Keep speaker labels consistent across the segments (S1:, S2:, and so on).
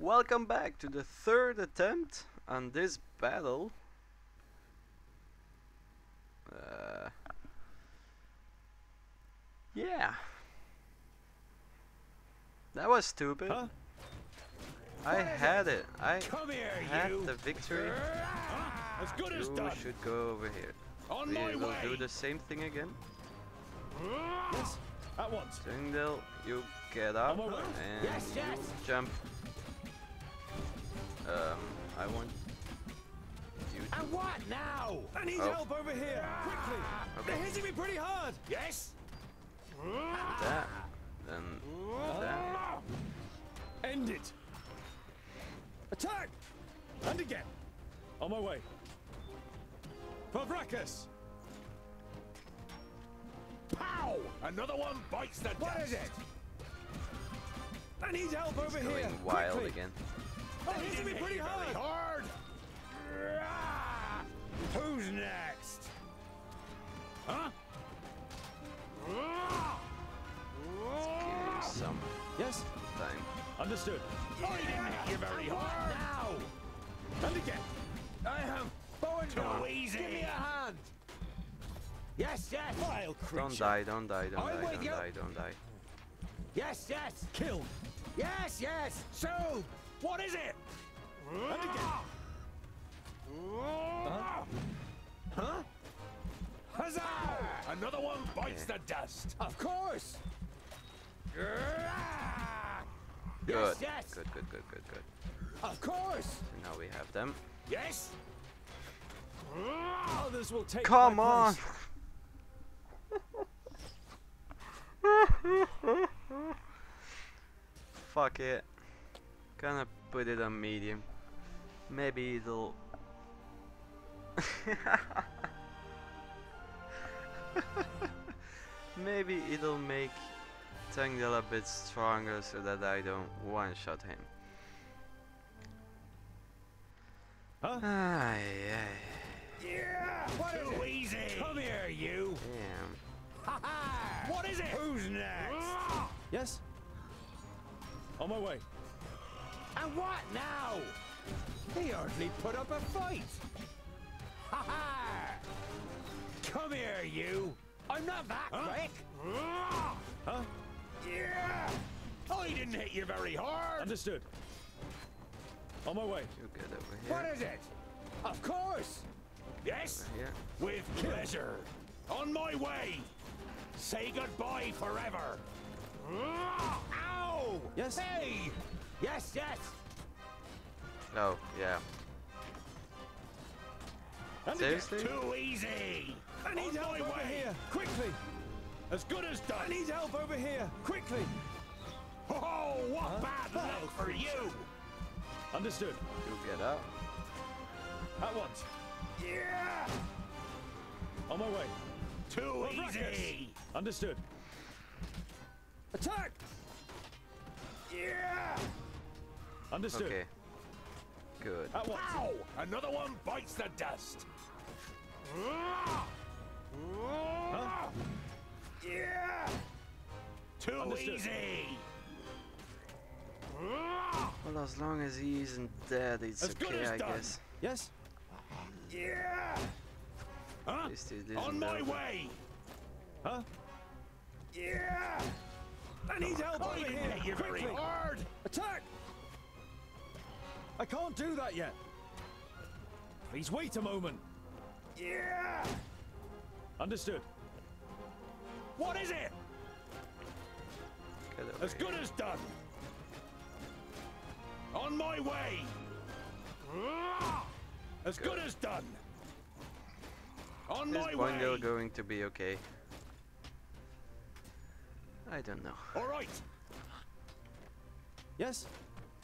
S1: Welcome back to the third attempt on this battle. Yeah. That was stupid.
S2: Huh?
S1: I had it. I
S2: Come here,
S1: had
S2: you.
S1: the victory.
S2: As good as
S1: You
S2: done.
S1: should go over here.
S2: On
S1: We
S2: my
S1: will
S2: way.
S1: do the same thing again.
S2: Yes, at once.
S1: Tyndale, you get up
S2: On my way.
S1: and
S2: Yes, yes.
S1: you jump. I want you to.
S2: And what now? I need
S1: Oh.
S2: help over here, quickly.
S1: Okay.
S2: They're hitting me pretty hard. Yes.
S1: That, then that.
S2: End it. Attack! And again. On my way. For Brachus. Pow! Another one bites the dust. What is it? I need help over
S1: He's
S2: here.
S1: going wild
S2: quickly.
S1: again.
S2: Oh, he's hitting me pretty hard. Who's next? Huh?
S1: Let's give him some
S2: Yes.
S1: time.
S2: Understood. I didn't hit you very hard. Now. And again. I am going too easy. Give me a hand. Yes, yes. Vile creature.
S1: Don't die, don't die, don't
S2: I'm
S1: die,
S2: with
S1: don't
S2: you.
S1: die, don't die.
S2: Yes, yes. Kill. Yes, yes. So, what is it? And again. Huh? Huzzah! Another one bites the dust. Of course.
S1: Good.
S2: Yes, yes.
S1: Good, good, good, good, good.
S2: Of course.
S1: So now we have them.
S2: Yes. Others will take.
S1: Come
S2: my
S1: on!
S2: place.
S1: Fuck it. Gonna put it on medium. Maybe it'll. Maybe it'll make Tangle a bit stronger so that I don't one-shot him.
S2: Huh?
S1: Ay,
S2: Yeah. What is it? Easy. Come here, you.
S1: damn.
S2: What is it? Who's next? Yes. On my way. And what now? He hardly put up a fight. Ha ha! Come here, you. I'm not that quick. Huh? Yeah. I didn't hit you very hard. Understood. On my way.
S1: You get over here.
S2: What is it? Of course. Yes.
S1: Over here.
S2: With pleasure. On my way. Say goodbye forever. Ow!
S3: Yes?
S2: Hey! Yes, yes.
S1: Oh, yeah. Seriously?
S2: Too easy. I need help over here. Quickly. As good as done. I need help over here. Quickly. Oh, what bad luck for you. Understood.
S1: You get up.
S2: At once. Yeah. On my way. Too easy. Understood. Attack. Yeah. Understood.
S1: Okay. Good.
S2: At once. Ow! Another one bites the dust. Huh? Yeah. Too
S3: Understood.
S2: easy.
S1: Well, as long as he isn't dead, it's
S2: As good
S1: okay,
S2: as
S1: I
S2: done.
S1: guess.
S3: Yes?
S2: Yeah. Huh?
S1: At least it isn't
S2: On my
S1: over.
S2: way.
S3: Huh?
S2: Yeah. I need help over here. Hit you very
S3: Quickly.
S2: hard.
S3: Attack! I can't do that yet. Please wait a moment.
S2: Yeah.
S3: Understood.
S2: What is it?
S1: Get over
S2: As good
S1: here.
S2: as done. On my way. As good as done. On
S1: Is
S2: my
S1: Boindale
S2: way.
S1: going to be okay? I don't know.
S2: All right.
S3: Yes?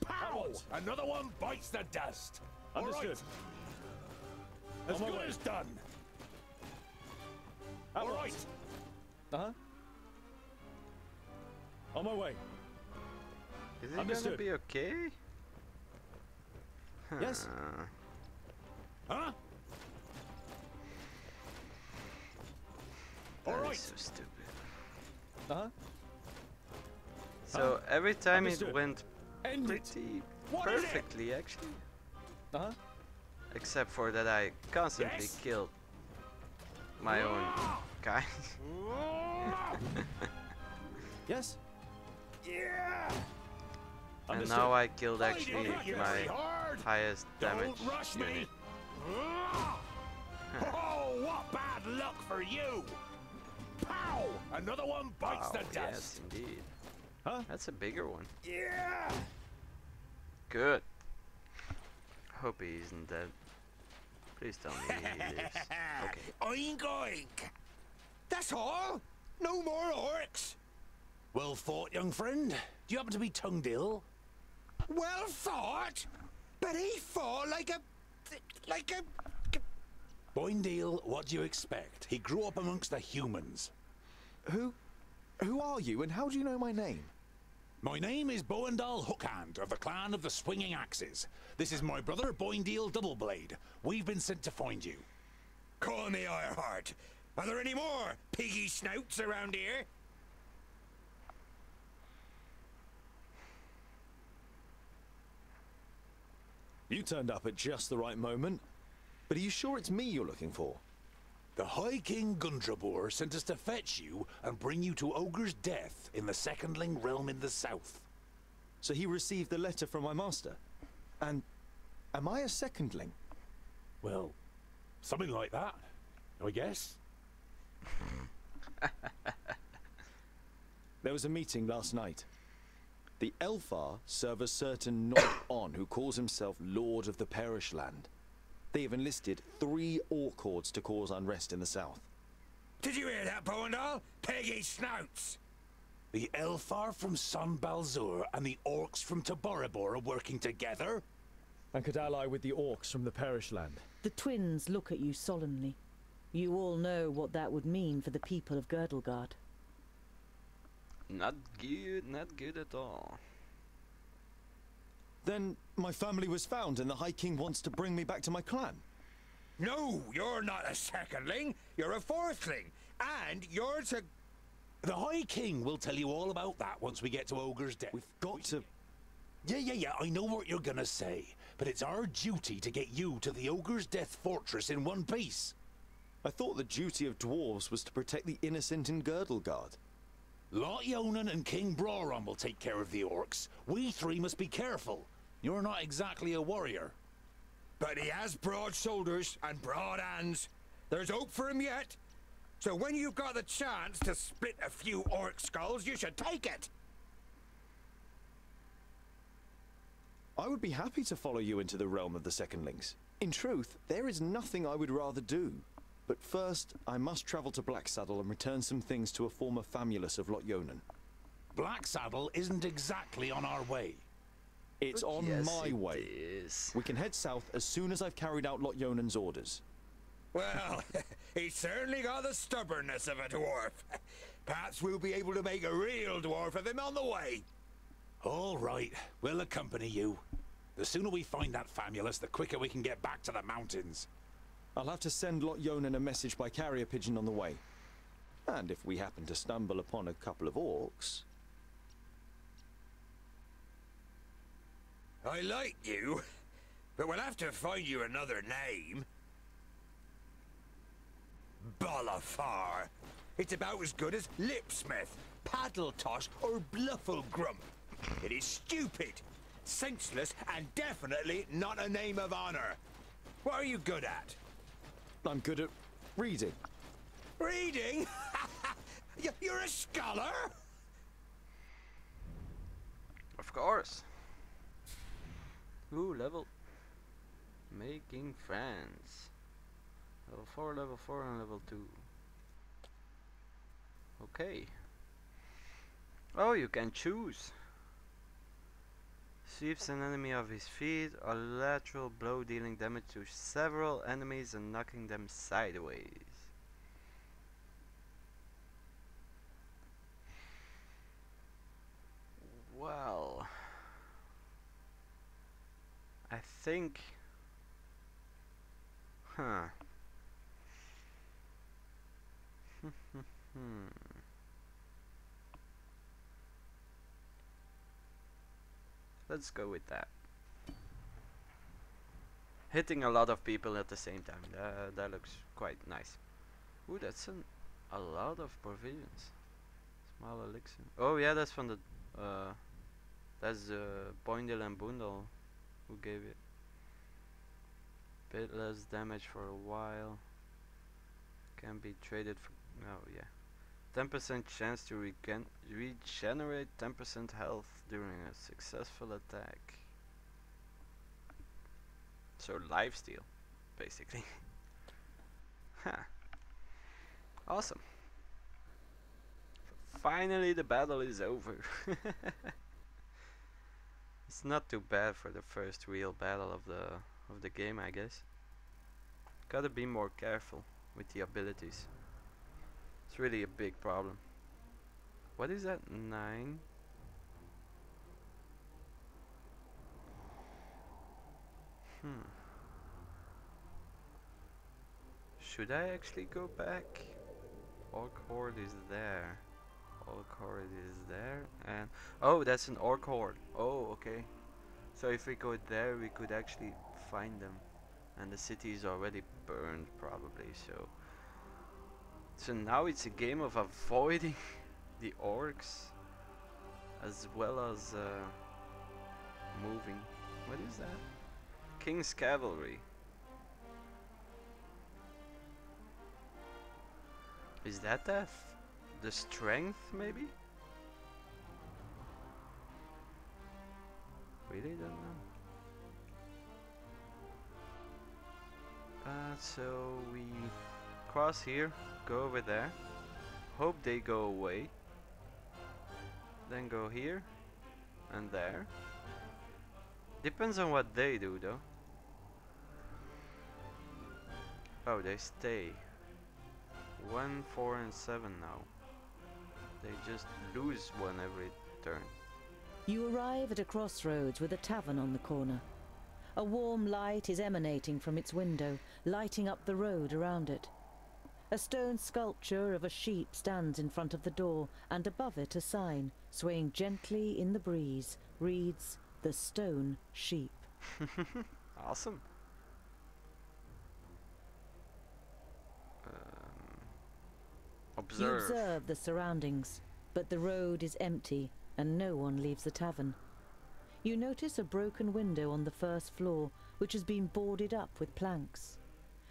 S2: Pow! Another one bites the dust.
S3: Understood.
S2: All right. As
S3: On my
S2: good
S3: way.
S2: as done.
S3: At
S2: All
S3: once.
S2: right.
S3: Uh-huh. On my way.
S1: Is it gonna
S3: Understood.
S1: be okay?
S3: Yes.
S2: Huh? All
S1: That is
S2: right.
S1: so stupid.
S3: Uh-huh.
S1: So every time
S3: Understood.
S1: it went
S2: End it.
S1: pretty perfectly actually.
S3: Uh-huh.
S1: Except for that I constantly killed my own kind.
S3: Yes?
S2: Yeah!
S1: And
S3: Understood.
S1: now I killed actually
S2: Fight it
S1: my
S2: very hard.
S1: highest damage
S2: Don't rush
S1: unit.
S2: me. Oh, what bad luck for you! Pow! Another one bites
S1: Wow,
S2: the dust.
S1: yes indeed.
S3: Huh?
S1: That's a bigger one.
S2: Yeah!
S1: Good. Hope he isn't dead. Please tell me he is. Okay.
S2: Oink oink! That's all? No more orcs? Well fought, young friend. Do you happen to be tongued ill? Well fought? But he fought like a... Boindale, what do you expect? He grew up amongst the humans.
S3: Who are you and how do you know my name?
S2: My name is Boindal Hookhand of the clan of the Swinging Axes. This is my brother, Boindale Doubleblade. We've been sent to find you. Call me Ironheart. Are there any more piggy snouts around here?
S3: You turned up at just the right moment. But are you sure it's me you're looking for?
S2: The High King Gundrabor sent us to fetch you and bring you to Ogre's death in the Secondling realm in the south.
S3: So he received the letter from my master? And am I a secondling?
S2: Well, something like that, I guess.
S3: There was a meeting last night. The Elfar serve a certain Nod-On who calls himself Lord of the Perish Land. They have enlisted 3 orc hordes to cause unrest in the south.
S2: Did you hear that, Boindal? Peggy snouts! The Elfar from Son Balzur and the orcs from Taboribor are working together?
S3: And could ally with the orcs from the Perish Land.
S4: The twins look at you solemnly. You all know what that would mean for the people of Girdlegard.
S1: Not good at all.
S3: Then my family was found and the High King wants to bring me back to my clan.
S2: No, you're not a secondling. You're a fourthling. And you're to... The High King will tell you all about that once we get to Ogre's death.
S3: We've got to...
S2: Yeah, I know what you're gonna say. But it's our duty to get you to the Ogre's Death Fortress in one piece.
S3: I thought the duty of dwarves was to protect the innocent in Girdlegard.
S2: Lot Yonan and King Brawron will take care of the orcs. We 3 must be careful. You're not exactly a warrior. But he has broad shoulders and broad hands. There's hope for him yet. So when you've got the chance to split a few orc skulls, you should take it.
S3: I would be happy to follow you into the realm of the secondlings. In truth, there is nothing I would rather do. But first, I must travel to Blacksaddle and return some things to a former famulus of Lot Yonan.
S2: Blacksaddle isn't exactly on our way.
S3: It's
S1: But
S3: on
S1: yes,
S3: my
S1: it
S3: way.
S1: is.
S3: We can head south as soon as I've carried out Lot Yonan's orders.
S2: Well, he's certainly got the stubbornness of a dwarf. Perhaps we'll be able to make a real dwarf of him on the way. All right, we'll accompany you. The sooner we find that famulus, the quicker we can get back to the mountains.
S3: I'll have to send Lot Yonan a message by carrier pigeon on the way. And if we happen to stumble upon a couple of orcs...
S2: I like you, but we'll have to find you another name. Bolafar. It's about as good as Lipsmith, Paddletosh, or Blufflegrump. It is stupid, senseless, and definitely not a name of honor. What are you good at?
S3: I'm good at reading.
S2: Reading? You're a scholar?
S1: Of course. Ooh, level. Making friends. Level 4, and level 2. Okay. Oh, you can choose. Sweeps an enemy off his feet, a lateral blow dealing damage to several enemies and knocking them sideways. Well, I think, let's go with that. hitting a lot of people at the same time. That looks quite nice. Ooh, that's a lot of provisions. Small elixir. Oh yeah, that's from the that's Boindle and Bundle who gave it. Bit less damage for a while. Can be traded for. Oh yeah. 10% chance to regenerate 10% health during a successful attack. So lifesteal, basically. Huh. Awesome. Finally the battle is over. It's not too bad for the first real battle of the game, I guess. Gotta be more careful with the abilities. It's really a big problem. What is that? 9? Should I actually go back? Orc Horde is there. Orc Horde is there. And oh, that's an Orc Horde. Oh, okay. So if we go there, we could actually find them. And the city is already burned, probably. So now it's a game of avoiding the orcs as well as moving. What is that? King's Cavalry. Is that the strength, maybe? Really don't know. So we cross here, go over there, hope they go away, then go here and there. Depends on what they do though. Oh, they stay. 1, 4 and 7 now. They just lose one every turn.
S4: You arrive at a crossroads with a tavern on the corner. A warm light is emanating from its window, lighting up the road around it. A stone sculpture of a sheep stands in front of the door, and above it a sign, swaying gently in the breeze, reads, "The Stone Sheep."
S1: Awesome.
S4: You
S1: Observe.
S4: observe the surroundings, but the road is empty, and no one leaves the tavern. You notice a broken window on the first floor, which has been boarded up with planks.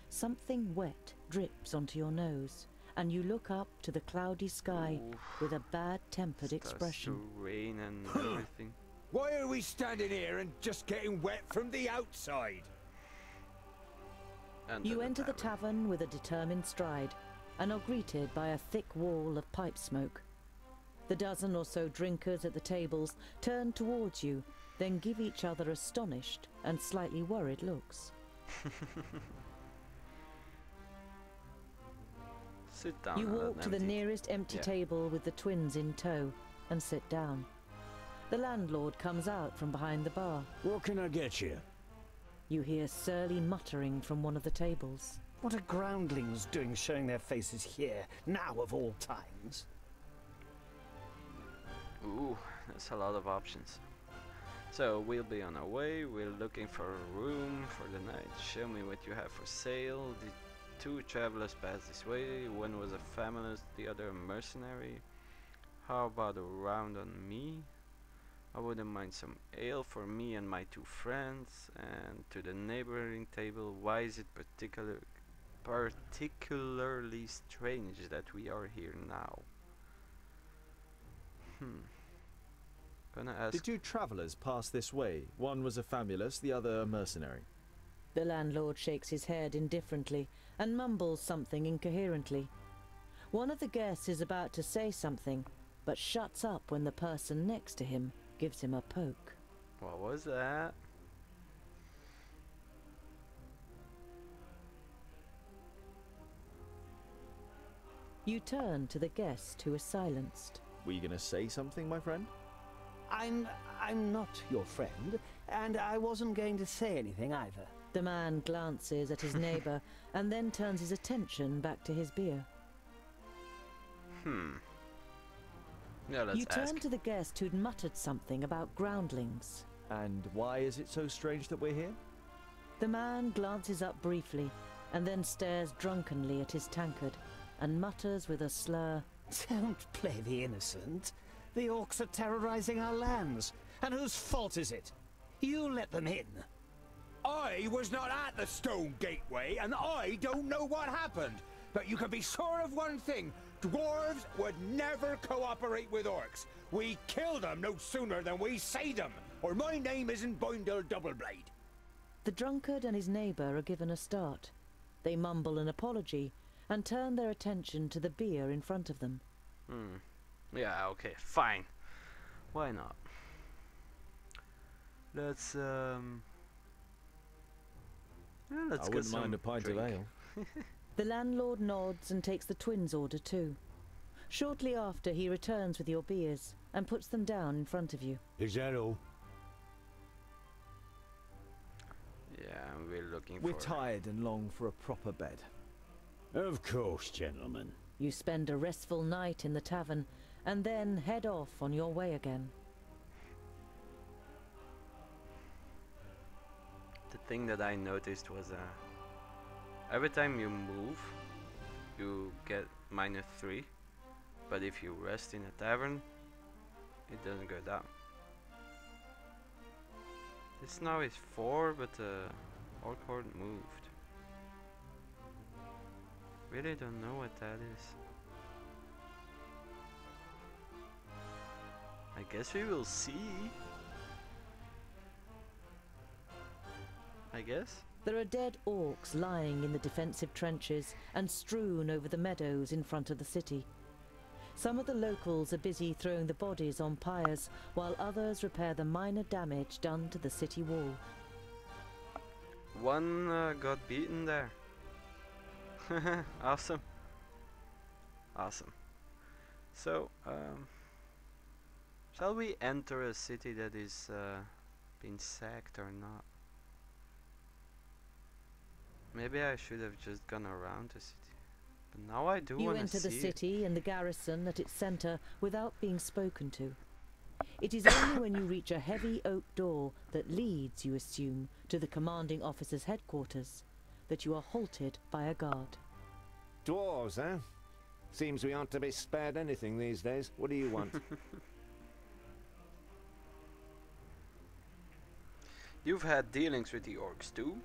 S4: Something wet drips onto your nose, and you look up to the cloudy sky with a bad-tempered expression.
S1: Starts to rain and everything.
S2: Why are we standing here and just getting wet from the outside?
S4: You enter the tavern with a determined stride, and are greeted by a thick wall of pipe smoke. The dozen or so drinkers at the tables turn towards you, then give each other astonished and slightly worried looks.
S1: Sit down.
S4: You walk to the nearest empty table with the twins in tow and sit down. The landlord comes out from behind the bar.
S2: What can I get you?
S4: You hear surly muttering from one of the tables.
S5: What are groundlings doing showing their faces here, now of all times?
S1: Ooh, that's a lot of options. So we'll be on our way, we're looking for a room for the night. Show me what you have for sale. The two travelers passed this way, one was a feminist, the other a mercenary. How about a round on me? I wouldn't mind some ale for me and my two friends. And to the neighboring table, why is it particularly strange that we are here now? Gonna ask.
S3: The two travellers passed this way. One was a famulus, the other a mercenary.
S4: The landlord shakes his head indifferently and mumbles something incoherently. One of the guests is about to say something, but shuts up when the person next to him gives him a poke.
S1: What was that?
S4: You turn to the guest who is silenced.
S3: Were you going to say something, my friend?
S5: I'm not your friend, and I wasn't going to say anything either.
S4: The man glances at his neighbour and then turns his attention back to his beer.
S1: Yeah, let's
S4: You
S1: ask.
S4: turn to the guest who'd muttered something about groundlings.
S3: And why is it so strange that we're here?
S4: The man glances up briefly and then stares drunkenly at his tankard and mutters with a slur,
S5: Don't play the innocent. The orcs are terrorizing our lands. And whose fault is it? You let them in.
S2: I was not at the stone gateway, and I don't know what happened. But you can be sure of one thing. Dwarves would never cooperate with orcs. We kill them no sooner than we say them, or my name isn't Boindle Doubleblade.
S4: The drunkard and his neighbour are given a start. They mumble an apology and turn their attention to the beer in front of them.
S1: Yeah, okay, fine. Why not? Let's yeah, let's
S3: I
S1: get
S3: wouldn't
S1: some
S3: mind a pint
S1: drink.
S3: of ale.
S4: The landlord nods and takes the twins' order too. Shortly after, he returns with your beers and puts them down in front of you.
S2: Is that all?
S1: Yeah, we're looking
S3: We're
S1: for...
S3: tired and long for a proper bed.
S2: Of course, gentlemen.
S4: You spend a restful night in the tavern and then head off on your way again.
S1: The thing that I noticed was every time you move, you get -3. But if you rest in a tavern, it doesn't go down. This now is 4, but orc horde moved. Really don't know what that is. I guess we will see. I guess.
S4: There are dead orcs lying in the defensive trenches and strewn over the meadows in front of the city. Some of the locals are busy throwing the bodies on pyres, while others repair the minor damage done to the city wall.
S1: One got beaten there. Awesome. Awesome. So, shall we enter a city that is been sacked or not? Maybe I should have just gone around the city. But now I do
S4: You
S1: want to
S4: enter
S1: see
S4: the
S1: it.
S4: city and the garrison at its centre without being spoken to. It is only when you reach a heavy oak door that leads, you assume, to the commanding officer's headquarters, that you are halted by a guard.
S6: Dwarves, eh? Seems we aren't to be spared anything these days. What do you want?
S1: You've had dealings with the orcs too?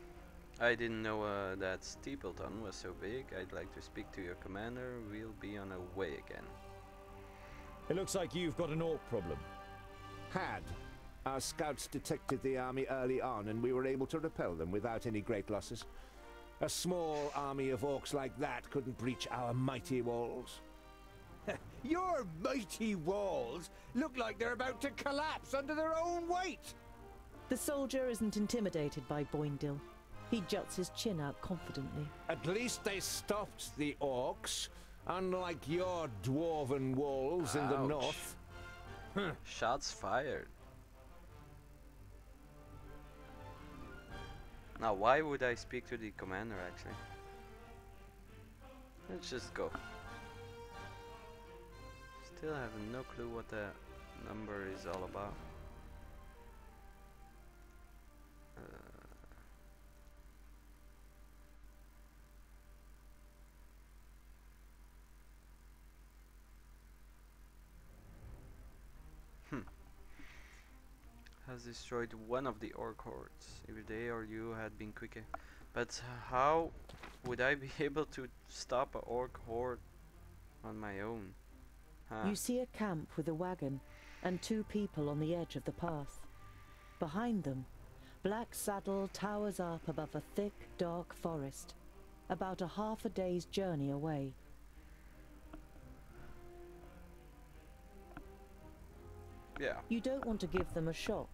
S1: I didn't know that Steepleton was so big. I'd like to speak to your commander. We'll be on our way again.
S3: It looks like you've got an orc problem.
S6: Had. Our scouts detected the army early on, and we were able to repel them without any great losses. A small army of orcs like that couldn't breach our mighty walls.
S2: Your mighty walls look like they're about to collapse under their own weight.
S4: The soldier isn't intimidated by Boindle. He juts his chin out confidently.
S6: At least they stopped the orcs, unlike your dwarven walls in the
S1: Ouch.
S6: north.
S1: Shots fired. Now, why would I speak to the commander actually? Let's just go. Still have no clue what the number is all about. Has destroyed one of the orc hordes. If they or you had been quicker. But how would I be able to stop an orc horde on my own? Huh.
S4: You see a camp with a wagon and 2 people on the edge of the path. Behind them, Black Saddle towers up above a thick, dark forest, about a half a day's journey away.
S1: Yeah.
S4: You don't want to give them a shock,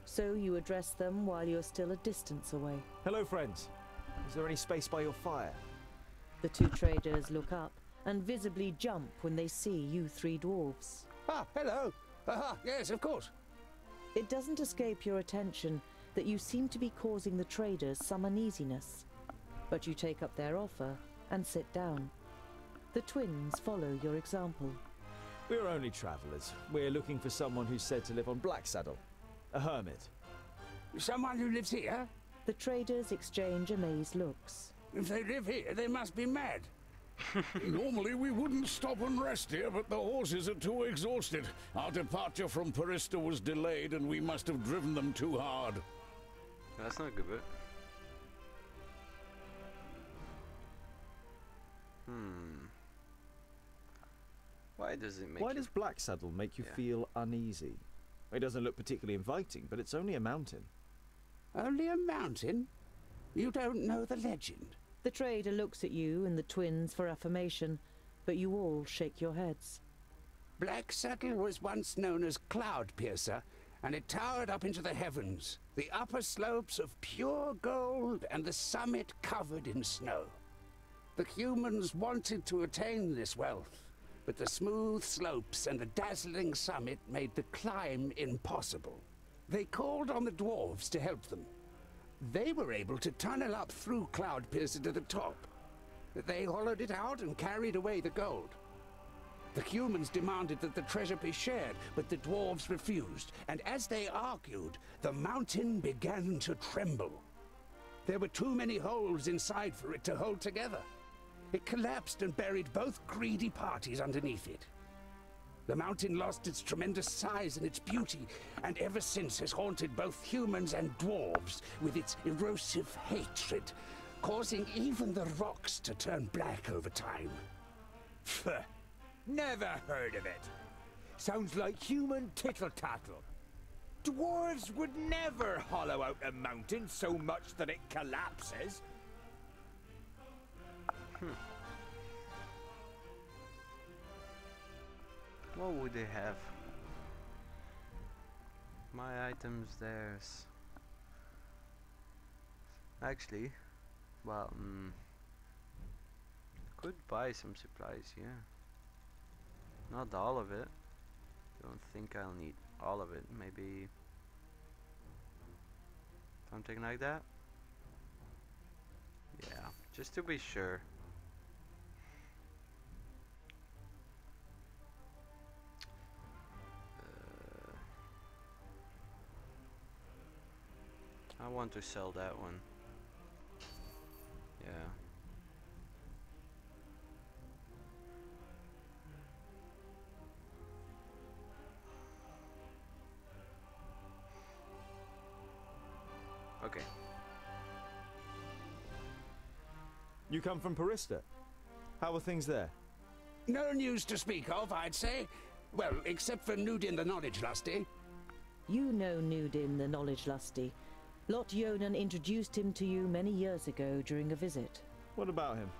S4: so you address them while you're still a distance away.
S3: Hello, friends. Is there any space by your fire?
S4: The 2 traders look up and visibly jump when they see you 3 dwarves.
S2: Ah, hello. Yes, of course.
S4: It doesn't escape your attention that you seem to be causing the traders some uneasiness, but you take up their offer and sit down. The twins follow your example.
S3: We're only travellers. We're looking for someone who's said to live on Black Saddle. A hermit.
S2: Someone who lives here?
S4: The traders exchange amazed looks.
S7: If they live here, they must be mad. Normally we wouldn't stop and rest here, but the horses are too exhausted. Our departure from Parista was delayed, and we must have driven them too hard.
S1: That's not good. Why does it make
S3: Why
S1: you...
S3: does Blacksaddle make you
S1: Yeah.
S3: feel uneasy? It doesn't look particularly inviting, but it's only a mountain.
S7: Only a mountain? You don't know the legend.
S4: The trader looks at you and the twins for affirmation, but you all shake your heads.
S7: Blacksaddle was once known as Cloudpiercer, and it towered up into the heavens, the upper slopes of pure gold and the summit covered in snow. The humans wanted to attain this wealth, but the smooth slopes and the dazzling summit made the climb impossible. They called on the dwarves to help them. They were able to tunnel up through Cloudpiercer to the top. They hollowed it out and carried away the gold. The humans demanded that the treasure be shared, but the dwarves refused, and as they argued, the mountain began to tremble. There were too many holes inside for it to hold together. It collapsed and buried both greedy parties underneath it. The mountain lost its tremendous size and its beauty, and ever since has haunted both humans and dwarves with its erosive hatred, causing even the rocks to turn black over time.
S2: Pfft. Never heard of it. Sounds like human tittle-tattle. Dwarves would never hollow out a mountain so much that it collapses.
S1: What would they have? My items, theirs. Actually, well, could buy some supplies here. Not all of it. Don't think I'll need all of it. Maybe something like that. Yeah, just to be sure. I want to sell that one. Yeah. Okay.
S3: You come from Parista. How are things there?
S7: No news to speak of, I'd say. Well, except for Nudin the Knowledge Lusty.
S4: You know Nudin the Knowledge Lusty. Lot Yonan introduced him to you many years ago during a visit.
S3: What about him?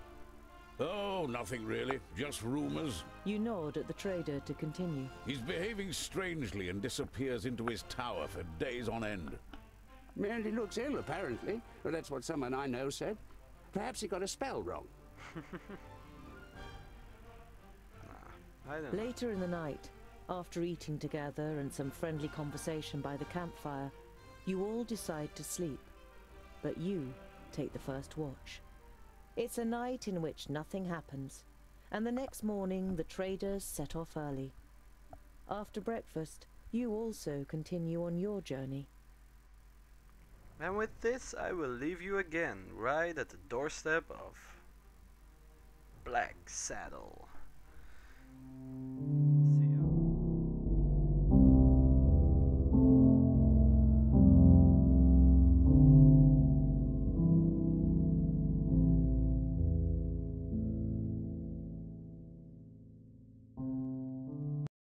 S7: Oh, nothing really. Just rumors.
S4: You nod at the trader to continue.
S7: He's behaving strangely and disappears into his tower for days on end. Merely looks ill, apparently. Well, that's what someone I know said. Perhaps he got a spell wrong.
S1: I don't know.
S4: Later in the night, after eating together and some friendly conversation by the campfire, you all decide to sleep. But you take the first watch. It's a night in which nothing happens, and the next morning the traders set off early. After breakfast, you also continue on your journey.
S1: And with this, I will leave you again, right at the doorstep of Blacksaddle.